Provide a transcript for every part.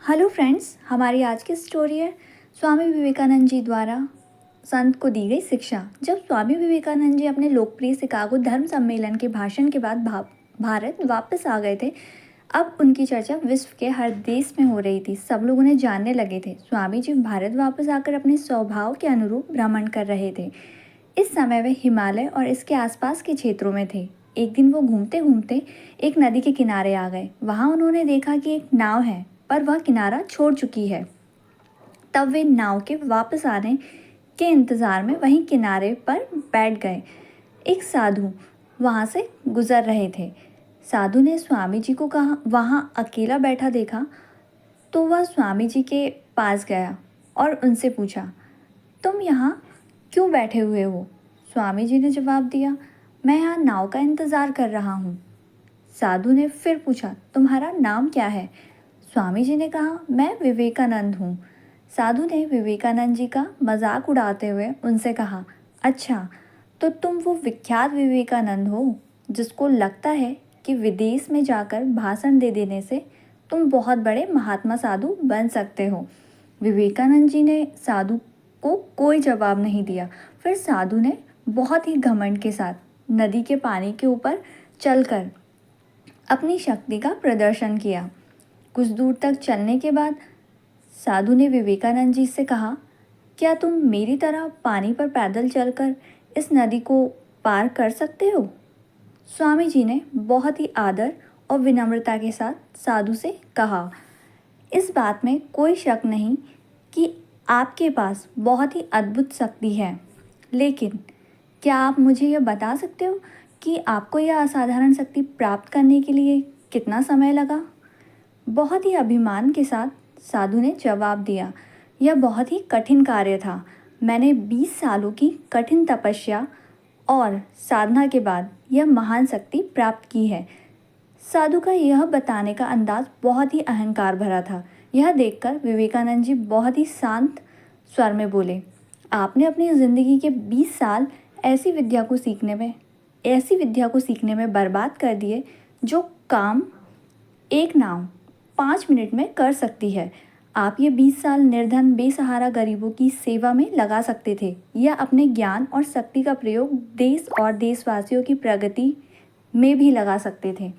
Hello friends, हमारी आज की स्टोरी है स्वामी विवेकानंद जी द्वारा संत को दी गई शिक्षा। जब स्वामी विवेकानंद जी अपने लोकप्रिय शिकागो धर्म सम्मेलन के भाषण के बाद भारत वापस आ गए थे। अब उनकी चर्चा विश्व के हर देश में हो रही थी। सब लोग उन्हें जानने लगे थे। स्वामी जी भारत वापस आकर अपने स्वभाव के अनुरूप भ्रमण कर रहे थे। इस समय वे हिमालय और इसके आसपास के क्षेत्रों में थे। एक दिन वो घूमते घूमते एक नदी के किनारे आ गए। वहाँ उन्होंने देखा कि एक नाव है, पर वह किनारा छोड़ चुकी है। तब वे नाव के वापस आने के इंतज़ार में वहीं किनारे पर बैठ गए। एक साधु वहाँ से गुजर रहे थे। साधु ने स्वामी जी को कहा वहाँ अकेला बैठा देखा, तो वह स्वामी जी के पास गया और उनसे पूछा, तुम यहाँ क्यों बैठे हुए हो? स्वामी जी ने जवाब दिया, मैं यहाँ नाव का इंतज़ार कर रहा हूँ। साधु ने फिर पूछा, तुम्हारा नाम क्या है? स्वामी जी ने कहा, मैं विवेकानंद हूँ। साधु ने विवेकानंद जी का मजाक उड़ाते हुए उनसे कहा, अच्छा, तो तुम वो विख्यात विवेकानंद हो जिसको लगता है कि विदेश में जाकर भाषण दे देने से तुम बहुत बड़े महात्मा साधु बन सकते हो। विवेकानंद जी ने साधु को कोई जवाब नहीं दिया। फिर साधु ने बहुत ही घमंड के साथ नदी के पानी के ऊपर चलकर अपनी शक्ति का प्रदर्शन किया। कुछ दूर तक चलने के बाद साधु ने विवेकानंद जी से कहा, क्या तुम मेरी तरह पानी पर पैदल चलकर इस नदी को पार कर सकते हो? स्वामी जी ने बहुत ही आदर और विनम्रता के साथ साधु से कहा, इस बात में कोई शक नहीं कि आपके पास बहुत ही अद्भुत शक्ति है, लेकिन क्या आप मुझे यह बता सकते हो कि आपको यह असाधारण शक्ति प्राप्त करने के लिए कितना समय लगा? बहुत ही अभिमान के साथ साधु ने जवाब दिया, यह बहुत ही कठिन कार्य था। मैंने 20 सालों की कठिन तपस्या और साधना के बाद यह महान शक्ति प्राप्त की है। साधु का यह बताने का अंदाज बहुत ही अहंकार भरा था। यह देखकर विवेकानंद जी बहुत ही शांत स्वर में बोले, आपने अपनी ज़िंदगी के 20 साल ऐसी विद्या को सीखने में बर्बाद कर दिए जो काम एक नाव 5 मिनट में कर सकती है। आप ये 20 साल निर्धन बेसहारा गरीबों की सेवा में लगा सकते थे, या अपने ज्ञान और शक्ति का प्रयोग देश और देशवासियों की प्रगति में भी लगा सकते थे,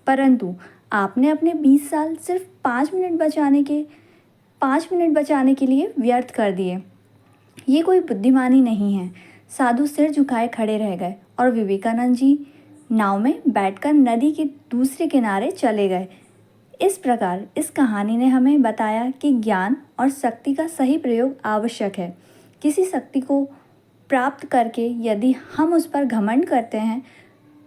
परंतु आपने अपने 20 साल सिर्फ 5 मिनट बचाने के लिए व्यर्थ कर दिए। ये कोई बुद्धिमानी नहीं है। साधु सिर झुकाए खड़े रह गए और विवेकानंद जी नाव में बैठकर नदी के दूसरे किनारे चले गए। इस प्रकार इस कहानी ने हमें बताया कि ज्ञान और शक्ति का सही प्रयोग आवश्यक है। किसी शक्ति को प्राप्त करके यदि हम उस पर घमंड करते हैं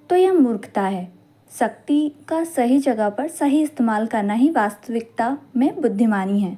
तो यह मूर्खता है। शक्ति का सही जगह पर सही इस्तेमाल करना ही वास्तविकता में बुद्धिमानी है।